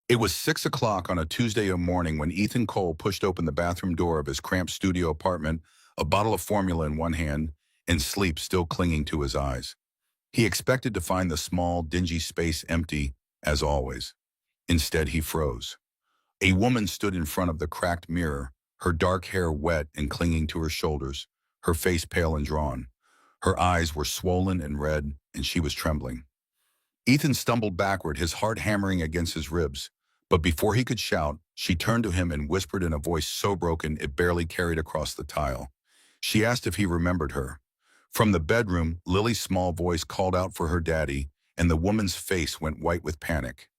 It was 6 o'clock on a Tuesday morning when Ethan Cole pushed open the bathroom door of his cramped studio apartment, a bottle of formula in one hand, and sleep still clinging to his eyes. He expected to find the small, dingy space empty, as always. Instead, he froze. A woman stood in front of the cracked mirror, her dark hair wet and clinging to her shoulders, her face pale and drawn. Her eyes were swollen and red, and she was trembling. Ethan stumbled backward, his heart hammering against his ribs. But before he could shout, she turned to him and whispered in a voice so broken it barely carried across the tile. She asked if he remembered her. From the bedroom, Lily's small voice called out for her daddy, and the woman's face went white with panic.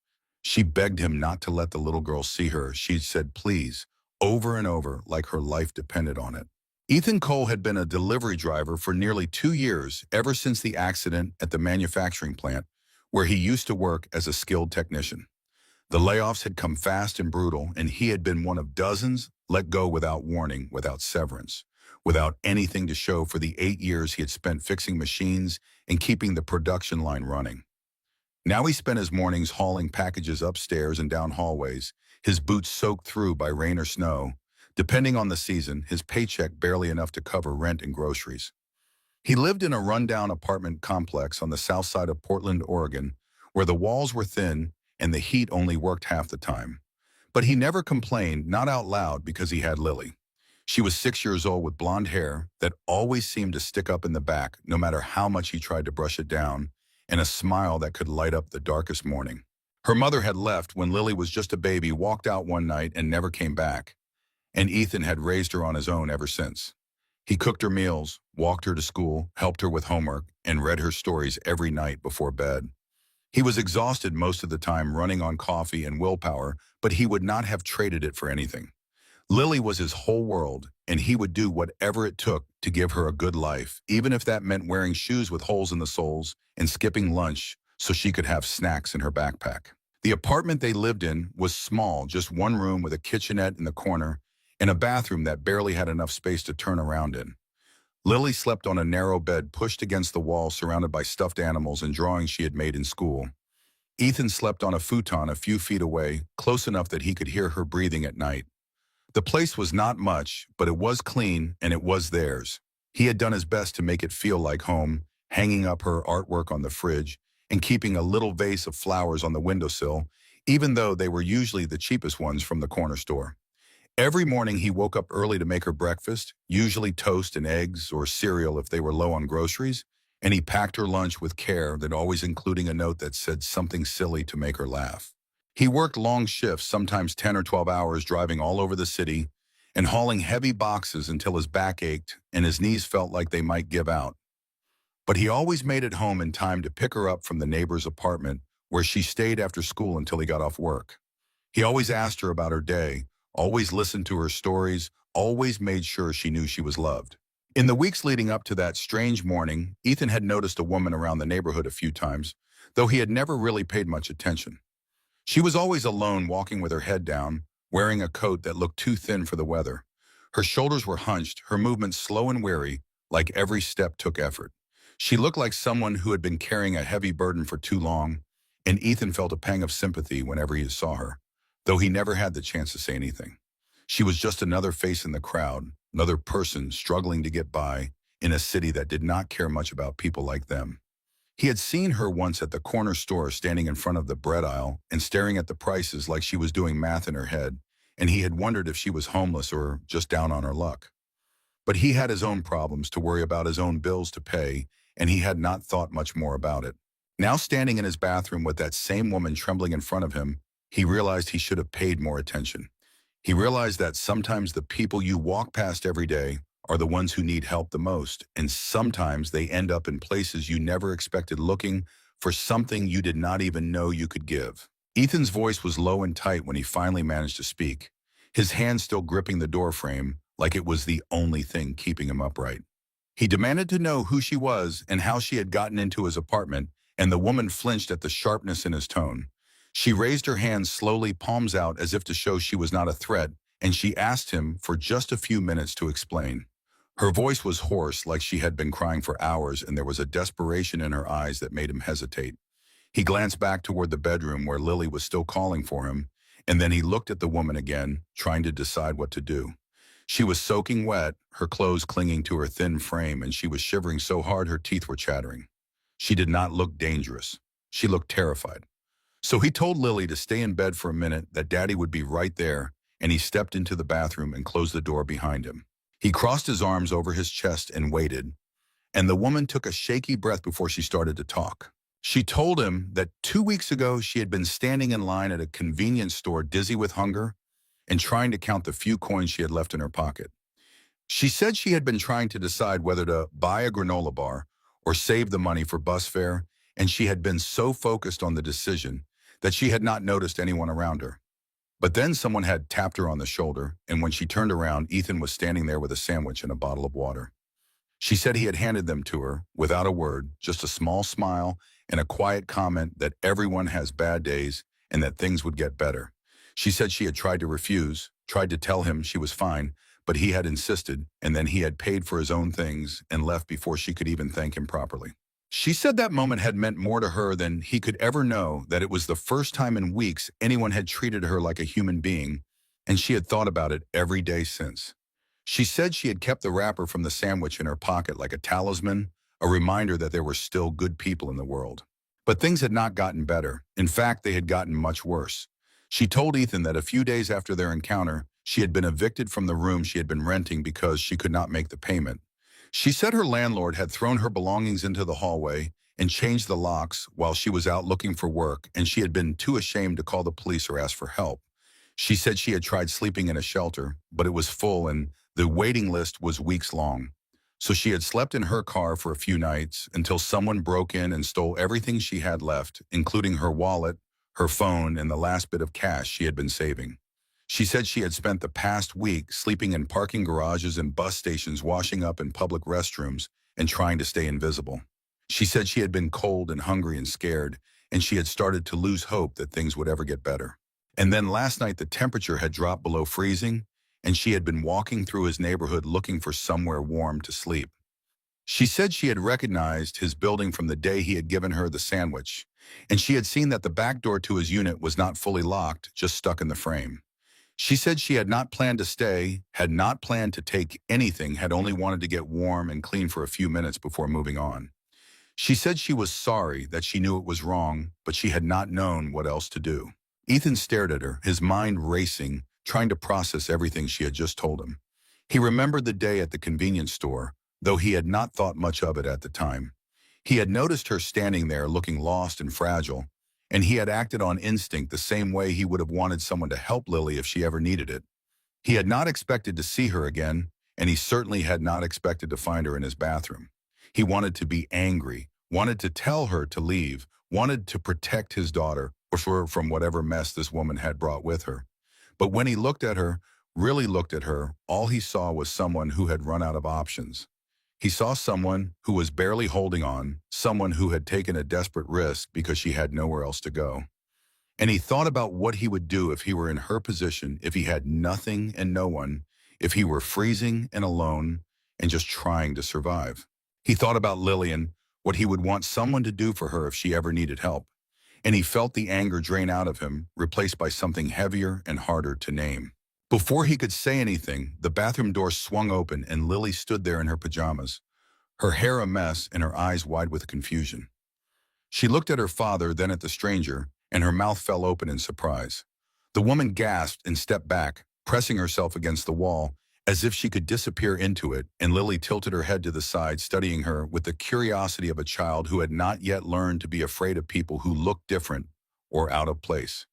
She begged him not to let the little girl see her. She said please, over and over, like her life depended on it. Ethan Cole had been a delivery driver for nearly 2 years, ever since the accident at the manufacturing plant, where he used to work as a skilled technician. The layoffs had come fast and brutal, and he had been one of dozens let go without warning, without severance, without anything to show for the 8 years he had spent fixing machines and keeping the production line running. Now he spent his mornings hauling packages upstairs and down hallways, his boots soaked through by rain or snow. Depending on the season, his paycheck barely enough to cover rent and groceries. He lived in a rundown apartment complex on the south side of Portland, Oregon, where the walls were thin and the heat only worked half the time. But he never complained, not out loud, because he had Lily. She was 6 years old with blonde hair that always seemed to stick up in the back, no matter how much he tried to brush it down, and a smile that could light up the darkest morning. Her mother had left when Lily was just a baby, walked out one night, and never came back. And Ethan had raised her on his own ever since. He cooked her meals, walked her to school, helped her with homework, and read her stories every night before bed. He was exhausted most of the time, running on coffee and willpower, but he would not have traded it for anything. Lily was his whole world, and he would do whatever it took to give her a good life, even if that meant wearing shoes with holes in the soles and skipping lunch so she could have snacks in her backpack. The apartment they lived in was small, just one room with a kitchenette in the corner and a bathroom that barely had enough space to turn around in. Lily slept on a narrow bed pushed against the wall, surrounded by stuffed animals and drawings she had made in school. Ethan slept on a futon a few feet away, close enough that he could hear her breathing at night. The place was not much, but it was clean and it was theirs. He had done his best to make it feel like home, hanging up her artwork on the fridge and keeping a little vase of flowers on the windowsill, even though they were usually the cheapest ones from the corner store. Every morning he woke up early to make her breakfast, usually toast and eggs or cereal if they were low on groceries, and he packed her lunch with care, that always including a note that said something silly to make her laugh. He worked long shifts, sometimes 10 or 12 hours, driving all over the city and hauling heavy boxes until his back ached and his knees felt like they might give out. But he always made it home in time to pick her up from the neighbor's apartment, where she stayed after school until he got off work. He always asked her about her day, always listened to her stories, always made sure she knew she was loved. In the weeks leading up to that strange morning, Ethan had noticed a woman around the neighborhood a few times, though he had never really paid much attention. She was always alone, walking with her head down, wearing a coat that looked too thin for the weather. Her shoulders were hunched, her movements slow and weary, like every step took effort. She looked like someone who had been carrying a heavy burden for too long, and Ethan felt a pang of sympathy whenever he saw her, though he never had the chance to say anything. She was just another face in the crowd, another person struggling to get by in a city that did not care much about people like them. He had seen her once at the corner store, standing in front of the bread aisle and staring at the prices like she was doing math in her head, and he had wondered if she was homeless or just down on her luck. But he had his own problems to worry about, his own bills to pay, and he had not thought much more about it. Now, standing in his bathroom with that same woman trembling in front of him, he realized he should have paid more attention. He realized that sometimes the people you walk past every day are the ones who need help the most, and sometimes they end up in places you never expected, looking for something you did not even know you could give. Ethan's voice was low and tight when he finally managed to speak, his hand still gripping the door frame like it was the only thing keeping him upright. He demanded to know who she was and how she had gotten into his apartment, and the woman flinched at the sharpness in his tone. She raised her hands slowly, palms out, as if to show she was not a threat, and she asked him for just a few minutes to explain. Her voice was hoarse, like she had been crying for hours, and there was a desperation in her eyes that made him hesitate. He glanced back toward the bedroom where Lily was still calling for him, And then he looked at the woman again, trying to decide what to do. She was soaking wet, her clothes clinging to her thin frame, and she was shivering so hard her teeth were chattering. She did not look dangerous. She looked terrified. So he told Lily to stay in bed for a minute, that Daddy would be right there, and he stepped into the bathroom and closed the door behind him. He crossed his arms over his chest and waited, and the woman took a shaky breath before she started to talk. She told him that 2 weeks ago she had been standing in line at a convenience store dizzy with hunger and trying to count the few coins she had left in her pocket. She said she had been trying to decide whether to buy a granola bar or save the money for bus fare, and she had been so focused on the decision that she had not noticed anyone around her. But then someone had tapped her on the shoulder, and when she turned around, Ethan was standing there with a sandwich and a bottle of water. She said he had handed them to her, without a word, just a small smile and a quiet comment that everyone has bad days and that things would get better. She said she had tried to refuse, tried to tell him she was fine, but he had insisted, and then he had paid for his own things and left before she could even thank him properly. She said that moment had meant more to her than he could ever know, that it was the first time in weeks anyone had treated her like a human being, and she had thought about it every day since. She said she had kept the wrapper from the sandwich in her pocket like a talisman, a reminder that there were still good people in the world. But things had not gotten better. In fact, they had gotten much worse. She told Ethan that a few days after their encounter, she had been evicted from the room she had been renting because she could not make the payment. She said her landlord had thrown her belongings into the hallway and changed the locks while she was out looking for work, and she had been too ashamed to call the police or ask for help. She said she had tried sleeping in a shelter, but it was full and the waiting list was weeks long. So she had slept in her car for a few nights until someone broke in and stole everything she had left, including her wallet, her phone, and the last bit of cash she had been saving. She said she had spent the past week sleeping in parking garages and bus stations, washing up in public restrooms, and trying to stay invisible. She said she had been cold and hungry and scared, and she had started to lose hope that things would ever get better. And then last night the temperature had dropped below freezing, and she had been walking through his neighborhood looking for somewhere warm to sleep. She said she had recognized his building from the day he had given her the sandwich, and she had seen that the back door to his unit was not fully locked, just stuck in the frame. She said she had not planned to stay, had not planned to take anything, had only wanted to get warm and clean for a few minutes before moving on. She said she was sorry, that she knew it was wrong, but she had not known what else to do. Ethan stared at her, his mind racing, trying to process everything she had just told him. He remembered the day at the convenience store, though he had not thought much of it at the time. He had noticed her standing there looking lost and fragile, and he had acted on instinct the same way he would have wanted someone to help Lily if she ever needed it. He had not expected to see her again, and he certainly had not expected to find her in his bathroom. He wanted to be angry, wanted to tell her to leave, wanted to protect his daughter from whatever mess this woman had brought with her. But when he looked at her, really looked at her, all he saw was someone who had run out of options. He saw someone who was barely holding on, someone who had taken a desperate risk because she had nowhere else to go. And he thought about what he would do if he were in her position, if he had nothing and no one, if he were freezing and alone and just trying to survive. He thought about Lillian, what he would want someone to do for her if she ever needed help. And he felt the anger drain out of him, replaced by something heavier and harder to name. Before he could say anything, the bathroom door swung open and Lily stood there in her pajamas, her hair a mess and her eyes wide with confusion. She looked at her father, then at the stranger, and her mouth fell open in surprise. The woman gasped and stepped back, pressing herself against the wall, as if she could disappear into it, and Lily tilted her head to the side, studying her with the curiosity of a child who had not yet learned to be afraid of people who looked different or out of place.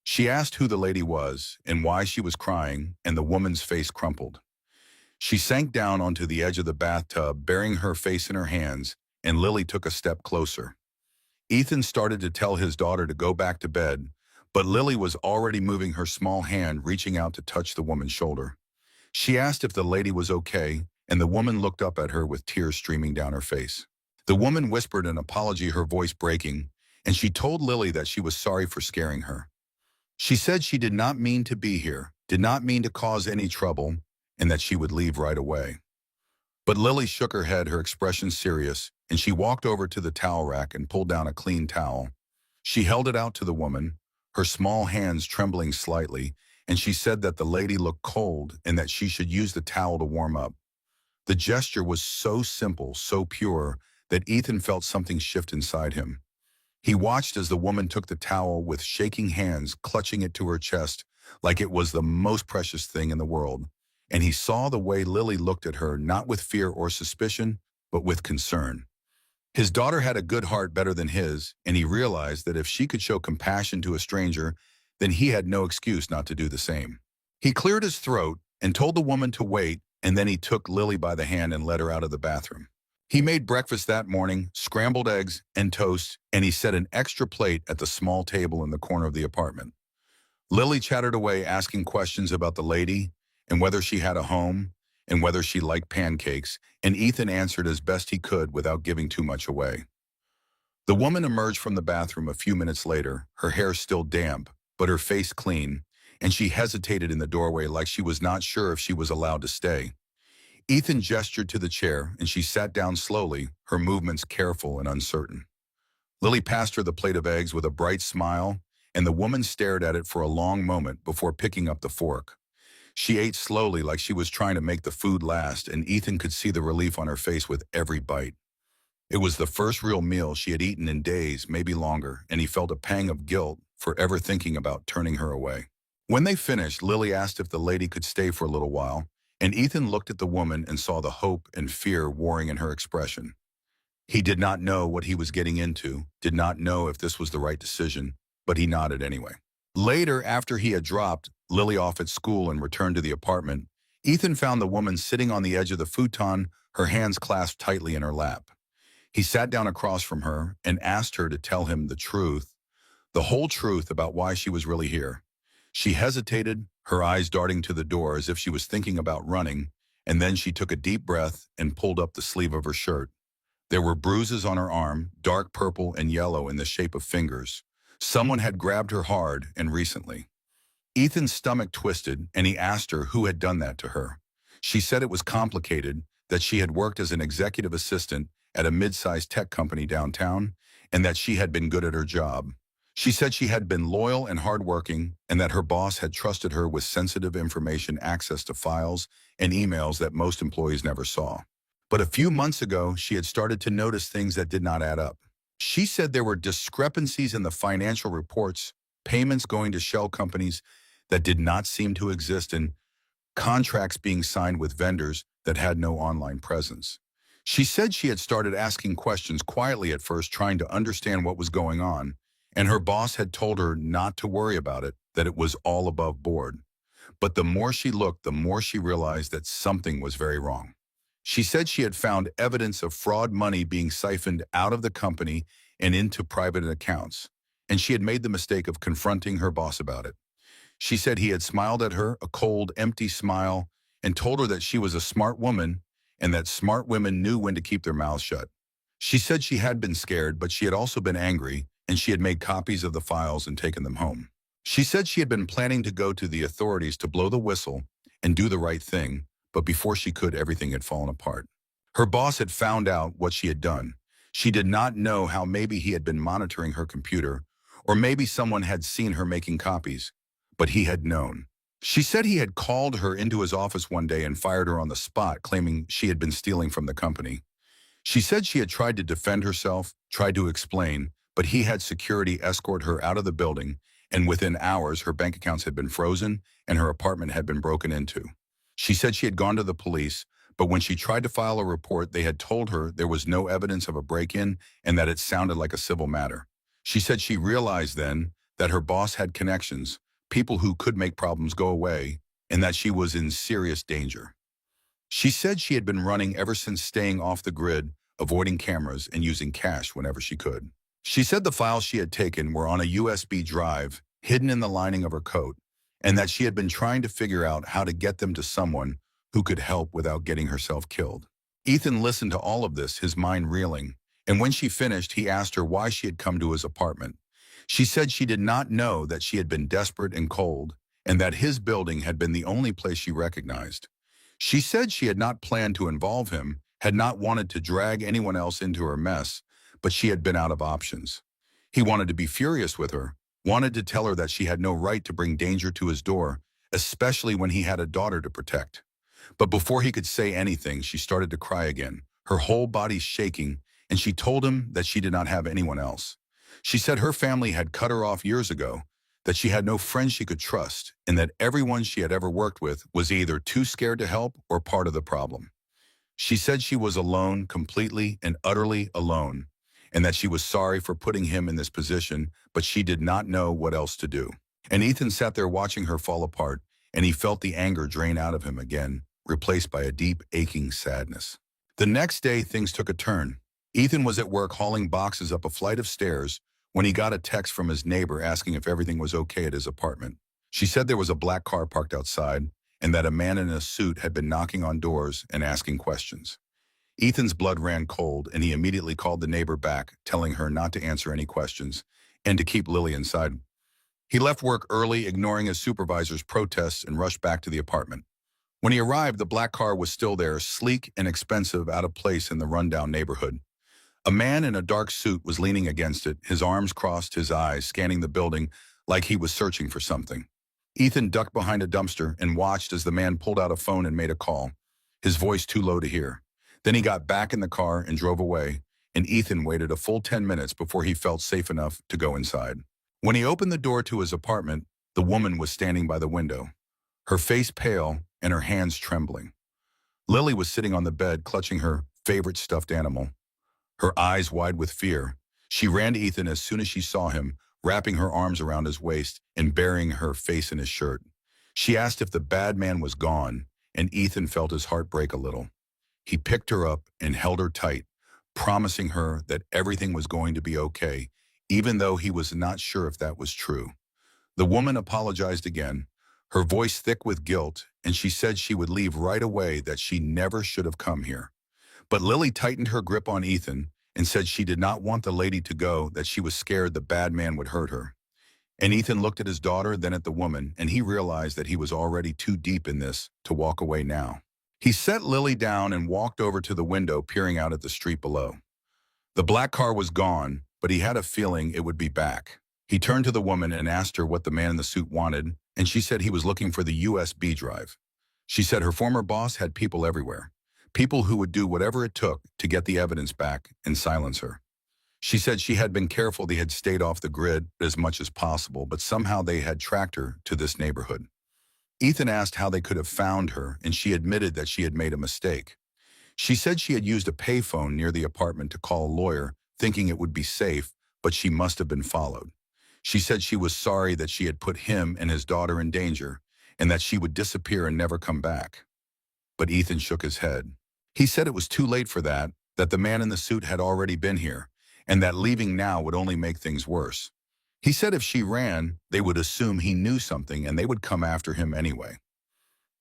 She asked who the lady was and why she was crying, and the woman's face crumpled. She sank down onto the edge of the bathtub, burying her face in her hands, and Lily took a step closer. Ethan started to tell his daughter to go back to bed, but Lily was already moving her small hand, reaching out to touch the woman's shoulder. She asked if the lady was okay, and the woman looked up at her with tears streaming down her face. The woman whispered an apology, her voice breaking, and she told Lily that she was sorry for scaring her. She said she did not mean to be here, did not mean to cause any trouble, and that she would leave right away. But Lily shook her head, her expression serious, and she walked over to the towel rack and pulled down a clean towel. She held it out to the woman, her small hands trembling slightly, and she said that the lady looked cold and that she should use the towel to warm up. The gesture was so simple, so pure, that Ethan felt something shift inside him. He watched as the woman took the towel with shaking hands, clutching it to her chest like it was the most precious thing in the world. And he saw the way Lily looked at her, not with fear or suspicion, but with concern. His daughter had a good heart better than his, and he realized that if she could show compassion to a stranger, then he had no excuse not to do the same. He cleared his throat and told the woman to wait, and then he took Lily by the hand and led her out of the bathroom. He made breakfast that morning, scrambled eggs and toast, and he set an extra plate at the small table in the corner of the apartment. Lily chattered away, asking questions about the lady and whether she had a home and whether she liked pancakes, and Ethan answered as best he could without giving too much away. The woman emerged from the bathroom a few minutes later, her hair still damp, but her face clean, and she hesitated in the doorway like she was not sure if she was allowed to stay. Ethan gestured to the chair, and she sat down slowly, her movements careful and uncertain. Lily passed her the plate of eggs with a bright smile, and the woman stared at it for a long moment before picking up the fork. She ate slowly like she was trying to make the food last, and Ethan could see the relief on her face with every bite. It was the first real meal she had eaten in days, maybe longer, and he felt a pang of guilt for ever thinking about turning her away. When they finished, Lily asked if the lady could stay for a little while, and Ethan looked at the woman and saw the hope and fear warring in her expression. He did not know what he was getting into, did not know if this was the right decision, but he nodded anyway. Later, after he had dropped Lily off at school and returned to the apartment, Ethan found the woman sitting on the edge of the futon, her hands clasped tightly in her lap. He sat down across from her and asked her to tell him the truth, the whole truth about why she was really here. She hesitated, her eyes darting to the door as if she was thinking about running, and then she took a deep breath and pulled up the sleeve of her shirt. There were bruises on her arm, dark purple and yellow in the shape of fingers. Someone had grabbed her hard and recently. Ethan's stomach twisted, and he asked her who had done that to her. She said it was complicated, that she had worked as an executive assistant at a mid-sized tech company downtown, and that she had been good at her job. She said she had been loyal and hardworking, and that her boss had trusted her with sensitive information, access to files and emails that most employees never saw. But a few months ago, she had started to notice things that did not add up. She said there were discrepancies in the financial reports, payments going to shell companies that did not seem to exist, and contracts being signed with vendors that had no online presence. She said she had started asking questions quietly at first, trying to understand what was going on, and her boss had told her not to worry about it, that it was all above board. But the more she looked, the more she realized that something was very wrong. She said she had found evidence of fraud money being siphoned out of the company and into private accounts, and she had made the mistake of confronting her boss about it. She said he had smiled at her, a cold, empty smile, and told her that she was a smart woman and that smart women knew when to keep their mouths shut. She said she had been scared, but she had also been angry, and she had made copies of the files and taken them home. She said she had been planning to go to the authorities to blow the whistle and do the right thing, but before she could, everything had fallen apart. Her boss had found out what she had done. She did not know how maybe he had been monitoring her computer, or maybe someone had seen her making copies, but he had known. She said he had called her into his office one day and fired her on the spot, claiming she had been stealing from the company. She said she had tried to defend herself, tried to explain, but he had security escort her out of the building, and within hours her bank accounts had been frozen and her apartment had been broken into. She said she had gone to the police, but when she tried to file a report, they had told her there was no evidence of a break-in and that it sounded like a civil matter. She said she realized then that her boss had connections, people who could make problems go away, and that she was in serious danger. She said she had been running ever since, staying off the grid, avoiding cameras, and using cash whenever she could. She said the files she had taken were on a USB drive, hidden in the lining of her coat, and that she had been trying to figure out how to get them to someone who could help without getting herself killed. Ethan listened to all of this, his mind reeling, and when she finished, he asked her why she had come to his apartment. She said she did not know that she had been desperate and cold, and that his building had been the only place she recognized. She said she had not planned to involve him, had not wanted to drag anyone else into her mess, but she had been out of options. He wanted to be furious with her, wanted to tell her that she had no right to bring danger to his door, especially when he had a daughter to protect. But before he could say anything, she started to cry again, her whole body shaking, and she told him that she did not have anyone else. She said her family had cut her off years ago, that she had no friends she could trust, and that everyone she had ever worked with was either too scared to help or part of the problem. She said she was alone, completely and utterly alone, and that she was sorry for putting him in this position, but she did not know what else to do. And Ethan sat there watching her fall apart, and he felt the anger drain out of him again, replaced by a deep, aching sadness. The next day, things took a turn. Ethan was at work hauling boxes up a flight of stairs when he got a text from his neighbor asking if everything was okay at his apartment. She said there was a black car parked outside and that a man in a suit had been knocking on doors and asking questions. Ethan's blood ran cold, and he immediately called the neighbor back, telling her not to answer any questions and to keep Lily inside. He left work early, ignoring his supervisor's protests, and rushed back to the apartment. When he arrived, the black car was still there, sleek and expensive, out of place in the rundown neighborhood. A man in a dark suit was leaning against it, his arms crossed, his eyes scanning the building like he was searching for something. Ethan ducked behind a dumpster and watched as the man pulled out a phone and made a call, his voice too low to hear. Then he got back in the car and drove away, and Ethan waited a full 10 minutes before he felt safe enough to go inside. When he opened the door to his apartment, the woman was standing by the window, her face pale and her hands trembling. Lily was sitting on the bed, clutching her favorite stuffed animal, her eyes wide with fear. She ran to Ethan as soon as she saw him, wrapping her arms around his waist and burying her face in his shirt. She asked if the bad man was gone, and Ethan felt his heart break a little. He picked her up and held her tight, promising her that everything was going to be okay, even though he was not sure if that was true. The woman apologized again, her voice thick with guilt, and she said she would leave right away, that she never should have come here. But Lily tightened her grip on Ethan and said she did not want the lady to go, that she was scared the bad man would hurt her. And Ethan looked at his daughter, then at the woman, and he realized that he was already too deep in this to walk away now. He set Lily down and walked over to the window, peering out at the street below. The black car was gone, but he had a feeling it would be back. He turned to the woman and asked her what the man in the suit wanted, and she said he was looking for the USB drive. She said her former boss had people everywhere, people who would do whatever it took to get the evidence back and silence her. She said she had been careful, they had stayed off the grid as much as possible, but somehow they had tracked her to this neighborhood. Ethan asked how they could have found her, and she admitted that she had made a mistake. She said she had used a payphone near the apartment to call a lawyer, thinking it would be safe, but she must have been followed. She said she was sorry that she had put him and his daughter in danger, and that she would disappear and never come back. But Ethan shook his head. He said it was too late for that the man in the suit had already been here, and that leaving now would only make things worse. He said if she ran, they would assume he knew something and they would come after him anyway.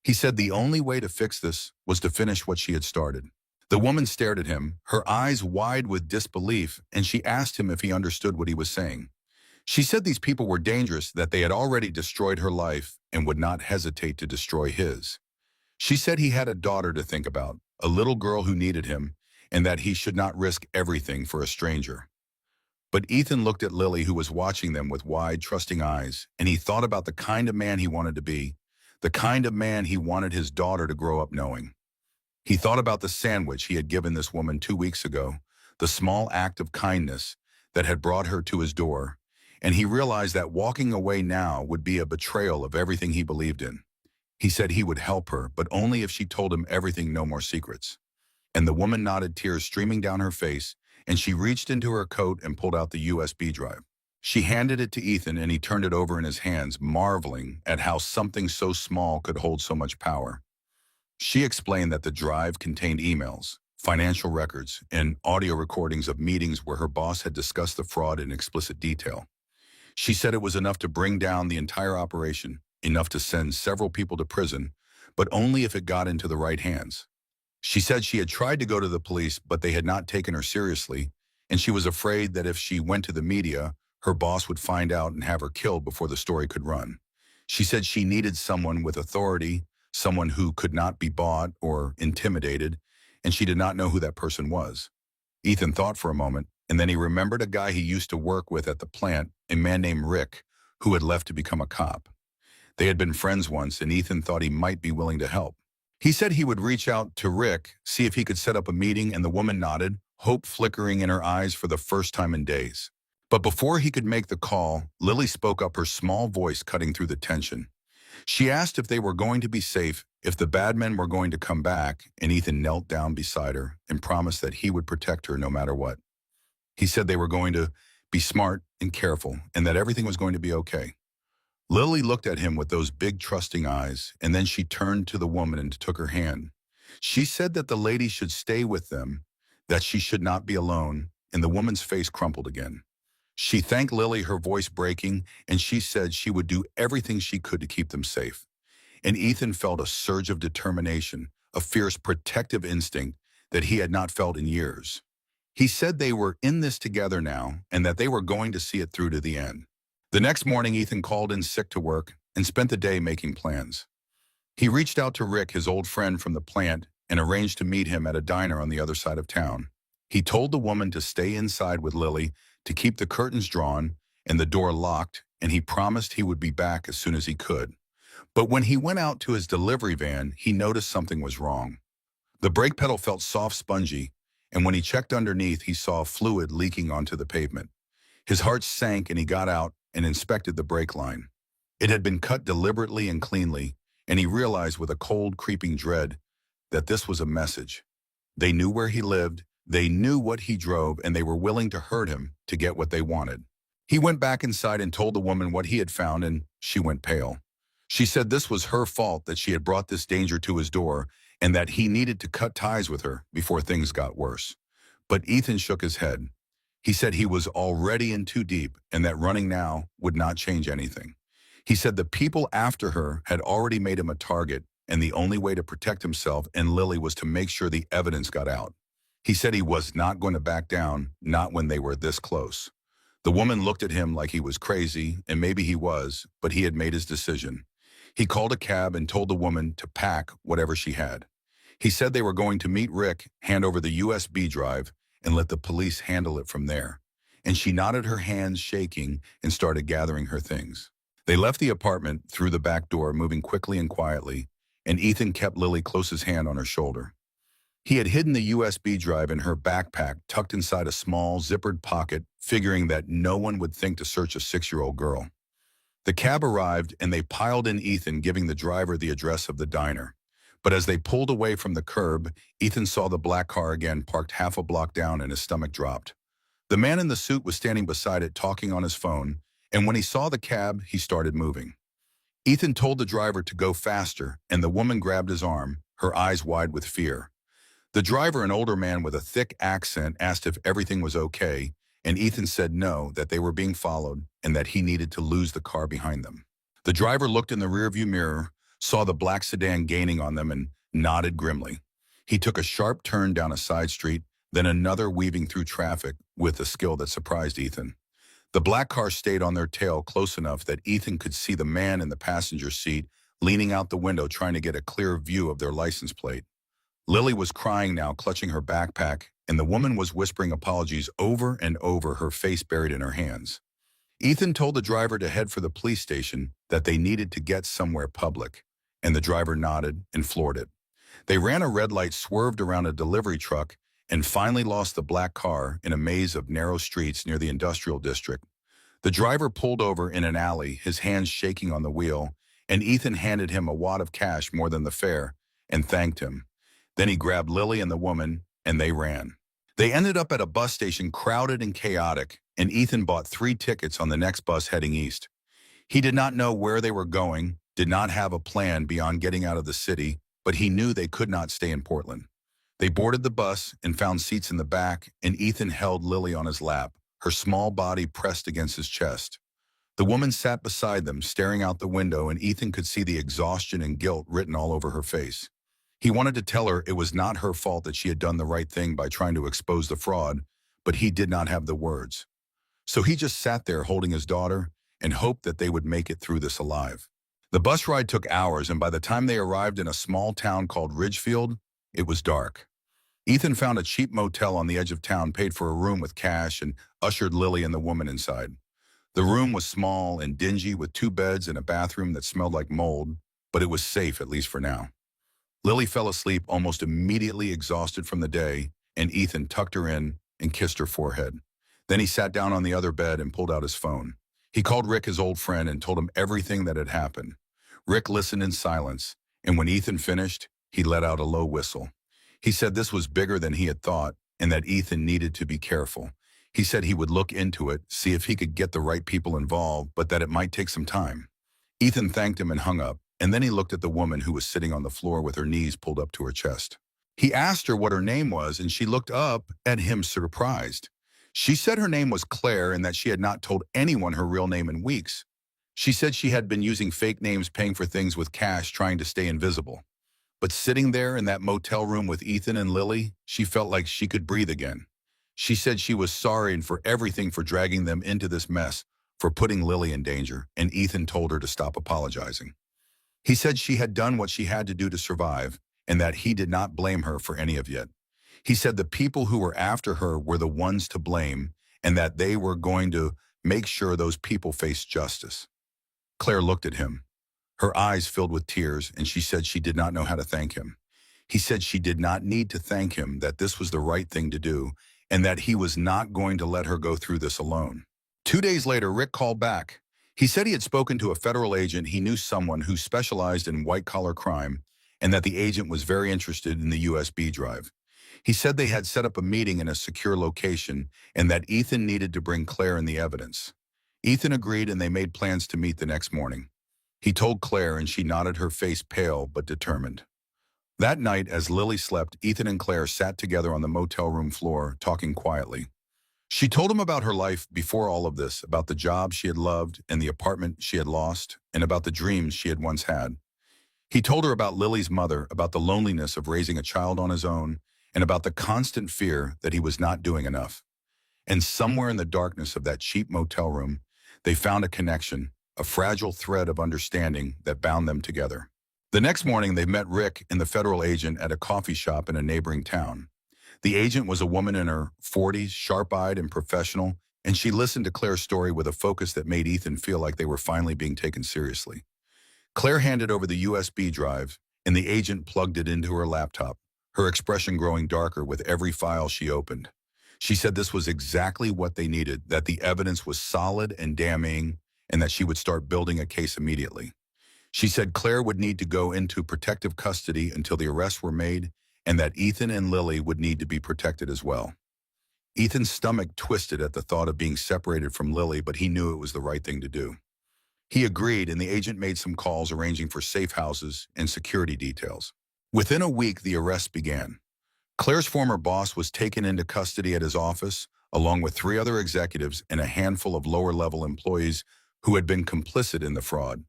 He said the only way to fix this was to finish what she had started. The woman stared at him, her eyes wide with disbelief, and she asked him if he understood what he was saying. She said these people were dangerous, that they had already destroyed her life and would not hesitate to destroy his. She said he had a daughter to think about, a little girl who needed him, and that he should not risk everything for a stranger. But Ethan looked at Lily, who was watching them with wide, trusting eyes, and he thought about the kind of man he wanted to be, the kind of man he wanted his daughter to grow up knowing. He thought about the sandwich he had given this woman 2 weeks ago, the small act of kindness that had brought her to his door, and he realized that walking away now would be a betrayal of everything he believed in. He said he would help her, but only if she told him everything, no more secrets. And the woman nodded, tears streaming down her face, and she reached into her coat and pulled out the USB drive. She handed it to Ethan, and he turned it over in his hands, marveling at how something so small could hold so much power. She explained that the drive contained emails, financial records, and audio recordings of meetings where her boss had discussed the fraud in explicit detail. She said it was enough to bring down the entire operation, enough to send several people to prison, but only if it got into the right hands. She said she had tried to go to the police, but they had not taken her seriously, and she was afraid that if she went to the media, her boss would find out and have her killed before the story could run. She said she needed someone with authority, someone who could not be bought or intimidated, and she did not know who that person was. Ethan thought for a moment, and then he remembered a guy he used to work with at the plant, a man named Rick, who had left to become a cop. They had been friends once, and Ethan thought he might be willing to help. He said he would reach out to Rick, see if he could set up a meeting, and the woman nodded, hope flickering in her eyes for the first time in days. But before he could make the call, Lily spoke up, her small voice cutting through the tension. She asked if they were going to be safe, if the bad men were going to come back, and Ethan knelt down beside her and promised that he would protect her no matter what. He said they were going to be smart and careful, and that everything was going to be okay. Lily looked at him with those big trusting eyes, and then she turned to the woman and took her hand. She said that the lady should stay with them, that she should not be alone, and the woman's face crumpled again. She thanked Lily, her voice breaking, and she said she would do everything she could to keep them safe. And Ethan felt a surge of determination, a fierce protective instinct that he had not felt in years. He said they were in this together now, and that they were going to see it through to the end. The next morning, Ethan called in sick to work and spent the day making plans. He reached out to Rick, his old friend from the plant, and arranged to meet him at a diner on the other side of town. He told the woman to stay inside with Lily, to keep the curtains drawn and the door locked, and he promised he would be back as soon as he could. But when he went out to his delivery van, he noticed something was wrong. The brake pedal felt soft, spongy, and when he checked underneath, he saw fluid leaking onto the pavement. His heart sank, and he got out and inspected the brake line. It had been cut deliberately and cleanly, and he realized with a cold, creeping dread that this was a message. They knew where he lived, they knew what he drove, and they were willing to hurt him to get what they wanted. He went back inside and told the woman what he had found, and she went pale. She said this was her fault, that she had brought this danger to his door, and that he needed to cut ties with her before things got worse. But Ethan shook his head. He said he was already in too deep, and that running now would not change anything. He said the people after her had already made him a target, and the only way to protect himself and Lily was to make sure the evidence got out. He said he was not going to back down, not when they were this close. The woman looked at him like he was crazy, and maybe he was, but he had made his decision. He called a cab and told the woman to pack whatever she had. He said they were going to meet Rick, hand over the USB drive, and let the police handle it from there. And she nodded, her hands shaking, and started gathering her things. They left the apartment through the back door, moving quickly and quietly, and Ethan kept Lily close, his hand on her shoulder. He had hidden the USB drive in her backpack, tucked inside a small, zippered pocket, figuring that no one would think to search a 6-year-old girl. The cab arrived, and they piled in Ethan, giving the driver the address of the diner. But as they pulled away from the curb, Ethan saw the black car again, parked half a block down, and his stomach dropped. The man in the suit was standing beside it, talking on his phone, and when he saw the cab, he started moving. Ethan told the driver to go faster, and the woman grabbed his arm, her eyes wide with fear. The driver, an older man with a thick accent, asked if everything was okay, and Ethan said no, that they were being followed, and that he needed to lose the car behind them. The driver looked in the rearview mirror, saw the black sedan gaining on them, and nodded grimly. He took a sharp turn down a side street, then another, weaving through traffic with a skill that surprised Ethan. The black car stayed on their tail close enough that Ethan could see the man in the passenger seat leaning out the window, trying to get a clear view of their license plate. Lily was crying now, clutching her backpack, and the woman was whispering apologies over and over, her face buried in her hands. Ethan told the driver to head for the police station, that they needed to get somewhere public, and the driver nodded and floored it. They ran a red light, swerved around a delivery truck, and finally lost the black car in a maze of narrow streets near the industrial district. The driver pulled over in an alley, his hands shaking on the wheel, and Ethan handed him a wad of cash, more than the fare, and thanked him. Then he grabbed Lily and the woman, and they ran. They ended up at a bus station, crowded and chaotic, and Ethan bought 3 tickets on the next bus heading east. He did not know where they were going, did not have a plan beyond getting out of the city, but he knew they could not stay in Portland. They boarded the bus and found seats in the back, and Ethan held Lily on his lap, her small body pressed against his chest. The woman sat beside them, staring out the window, and Ethan could see the exhaustion and guilt written all over her face. He wanted to tell her it was not her fault, that she had done the right thing by trying to expose the fraud, but he did not have the words. So he just sat there holding his daughter and hoped that they would make it through this alive. The bus ride took hours, and by the time they arrived in a small town called Ridgefield, it was dark. Ethan found a cheap motel on the edge of town, paid for a room with cash, and ushered Lily and the woman inside. The room was small and dingy with 2 beds and a bathroom that smelled like mold, but it was safe, at least for now. Lily fell asleep almost immediately, exhausted from the day, and Ethan tucked her in and kissed her forehead. Then he sat down on the other bed and pulled out his phone. He called Rick, his old friend, and told him everything that had happened. Rick listened in silence, and when Ethan finished, he let out a low whistle. He said this was bigger than he had thought, and that Ethan needed to be careful. He said he would look into it, see if he could get the right people involved, but that it might take some time. Ethan thanked him and hung up, and then he looked at the woman who was sitting on the floor with her knees pulled up to her chest. He asked her what her name was, and she looked up at him surprised. She said her name was Claire and that she had not told anyone her real name in weeks. She said she had been using fake names, paying for things with cash, trying to stay invisible. But sitting there in that motel room with Ethan and Lily, she felt like she could breathe again. She said she was sorry and for everything, for dragging them into this mess, for putting Lily in danger, and Ethan told her to stop apologizing. He said she had done what she had to do to survive, and that he did not blame her for any of it. He said the people who were after her were the ones to blame, and that they were going to make sure those people faced justice. Claire looked at him. Her eyes filled with tears, and she said she did not know how to thank him. He said she did not need to thank him, that this was the right thing to do, and that he was not going to let her go through this alone. 2 days later, Rick called back. He said he had spoken to a federal agent. He knew someone who specialized in white-collar crime, and that the agent was very interested in the USB drive. He said they had set up a meeting in a secure location, and that Ethan needed to bring Claire in the evidence. Ethan agreed, and they made plans to meet the next morning. He told Claire, and she nodded, her face pale but determined. That night, as Lily slept, Ethan and Claire sat together on the motel room floor, talking quietly. She told him about her life before all of this, about the job she had loved and the apartment she had lost, and about the dreams she had once had. He told her about Lily's mother, about the loneliness of raising a child on his own, and about the constant fear that he was not doing enough. And somewhere in the darkness of that cheap motel room, they found a connection, a fragile thread of understanding that bound them together. The next morning, they met Rick and the federal agent at a coffee shop in a neighboring town. The agent was a woman in her 40s, sharp-eyed and professional, and she listened to Claire's story with a focus that made Ethan feel like they were finally being taken seriously. Claire handed over the USB drive, and the agent plugged it into her laptop, her expression growing darker with every file she opened. She said this was exactly what they needed, that the evidence was solid and damning, and that she would start building a case immediately. She said Claire would need to go into protective custody until the arrests were made, and that Ethan and Lily would need to be protected as well. Ethan's stomach twisted at the thought of being separated from Lily, but he knew it was the right thing to do. He agreed, and the agent made some calls arranging for safe houses and security details. Within a week, the arrests began. Claire's former boss was taken into custody at his office, along with 3 other executives and a handful of lower-level employees who had been complicit in the fraud.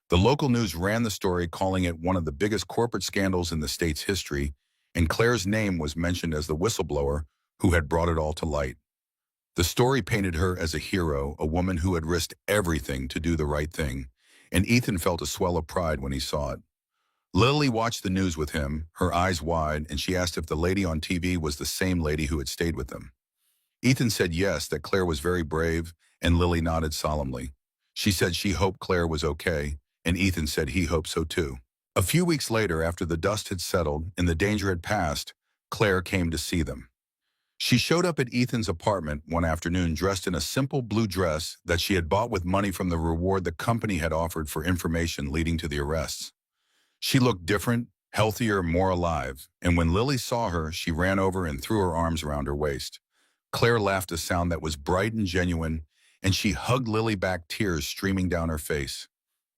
The local news ran the story, calling it one of the biggest corporate scandals in the state's history, and Claire's name was mentioned as the whistleblower who had brought it all to light. The story painted her as a hero, a woman who had risked everything to do the right thing, and Ethan felt a swell of pride when he saw it. Lily watched the news with him, her eyes wide, and she asked if the lady on TV was the same lady who had stayed with them. Ethan said yes, that Claire was very brave, and Lily nodded solemnly. She said she hoped Claire was okay, and Ethan said he hoped so too. A few weeks later, after the dust had settled and the danger had passed, Claire came to see them. She showed up at Ethan's apartment one afternoon dressed in a simple blue dress that she had bought with money from the reward the company had offered for information leading to the arrests. She looked different, healthier, more alive, and when Lily saw her, she ran over and threw her arms around her waist. Claire laughed a sound that was bright and genuine, and she hugged Lily back, tears streaming down her face.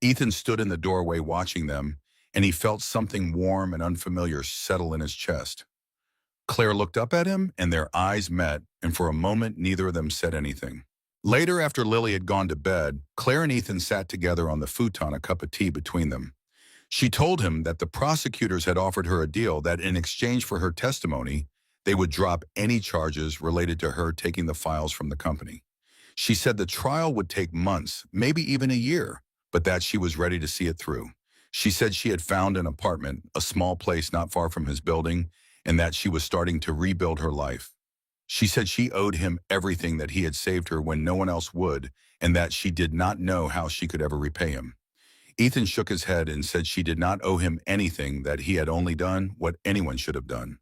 Ethan stood in the doorway watching them, and he felt something warm and unfamiliar settle in his chest. Claire looked up at him, and their eyes met, and for a moment neither of them said anything. Later, after Lily had gone to bed, Claire and Ethan sat together on the futon, a cup of tea between them. She told him that the prosecutors had offered her a deal that in exchange for her testimony, they would drop any charges related to her taking the files from the company. She said the trial would take months, maybe even a year, but that she was ready to see it through. She said she had found an apartment, a small place not far from his building, and that she was starting to rebuild her life. She said she owed him everything, that he had saved her when no one else would, and that she did not know how she could ever repay him. Ethan shook his head and said she did not owe him anything, that he had only done what anyone should have done.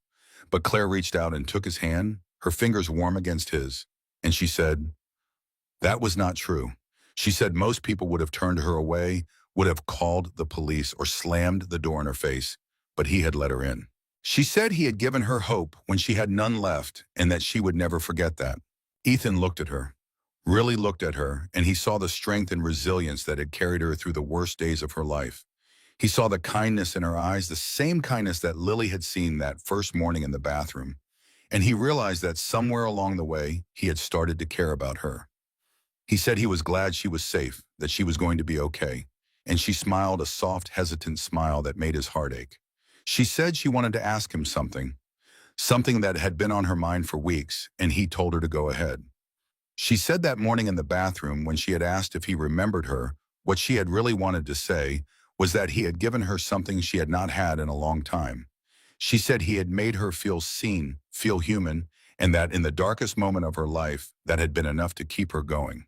But Claire reached out and took his hand, her fingers warm against his, and she said, "That was not true." She said most people would have turned her away, would have called the police or slammed the door in her face, but he had let her in. She said he had given her hope when she had none left and that she would never forget that. Ethan looked at her, really looked at her, and he saw the strength and resilience that had carried her through the worst days of her life. He saw the kindness in her eyes, the same kindness that Lily had seen that first morning in the bathroom. And he realized that somewhere along the way, he had started to care about her. He said he was glad she was safe, that she was going to be okay. And she smiled a soft, hesitant smile that made his heart ache. She said she wanted to ask him something that had been on her mind for weeks, and he told her to go ahead. She said that morning in the bathroom when she had asked if he remembered her, what she had really wanted to say was that he had given her something she had not had in a long time. She said he had made her feel seen, feel human, and that in the darkest moment of her life, that had been enough to keep her going.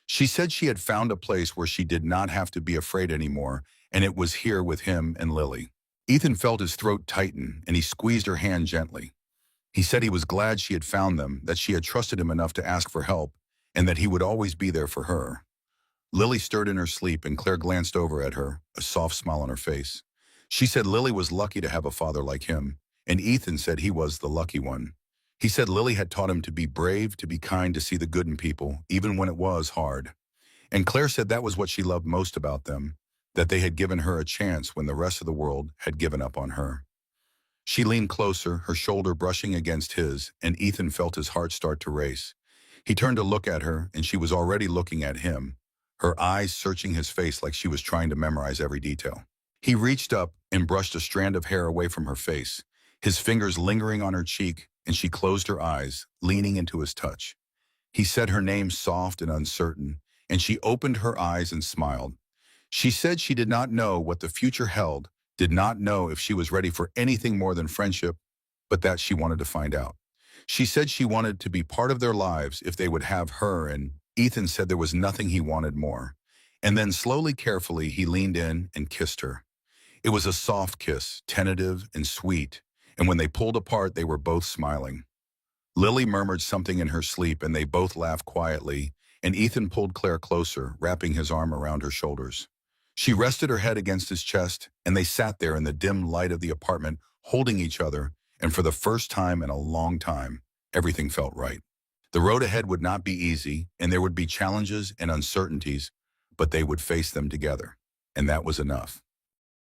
She said she had found a place where she did not have to be afraid anymore, and it was here with him and Lily. Ethan felt his throat tighten, and he squeezed her hand gently. He said he was glad she had found them, that she had trusted him enough to ask for help, and that he would always be there for her. Lily stirred in her sleep, and Claire glanced over at her, a soft smile on her face. She said Lily was lucky to have a father like him, and Ethan said he was the lucky one. He said Lily had taught him to be brave, to be kind, to see the good in people, even when it was hard. And Claire said that was what she loved most about them, that they had given her a chance when the rest of the world had given up on her. She leaned closer, her shoulder brushing against his, and Ethan felt his heart start to race. He turned to look at her, and she was already looking at him, her eyes searching his face like she was trying to memorize every detail. He reached up and brushed a strand of hair away from her face, his fingers lingering on her cheek, and she closed her eyes, leaning into his touch. He said her name soft and uncertain, and she opened her eyes and smiled. She said she did not know what the future held, did not know if she was ready for anything more than friendship, but that she wanted to find out. She said she wanted to be part of their lives if they would have her, and Ethan said there was nothing he wanted more. And then slowly, carefully, he leaned in and kissed her. It was a soft kiss, tentative and sweet, and when they pulled apart, they were both smiling. Lily murmured something in her sleep, and they both laughed quietly, and Ethan pulled Claire closer, wrapping his arm around her shoulders. She rested her head against his chest, and they sat there in the dim light of the apartment, holding each other, and for the first time in a long time, everything felt right. The road ahead would not be easy, and there would be challenges and uncertainties, but they would face them together, and that was enough.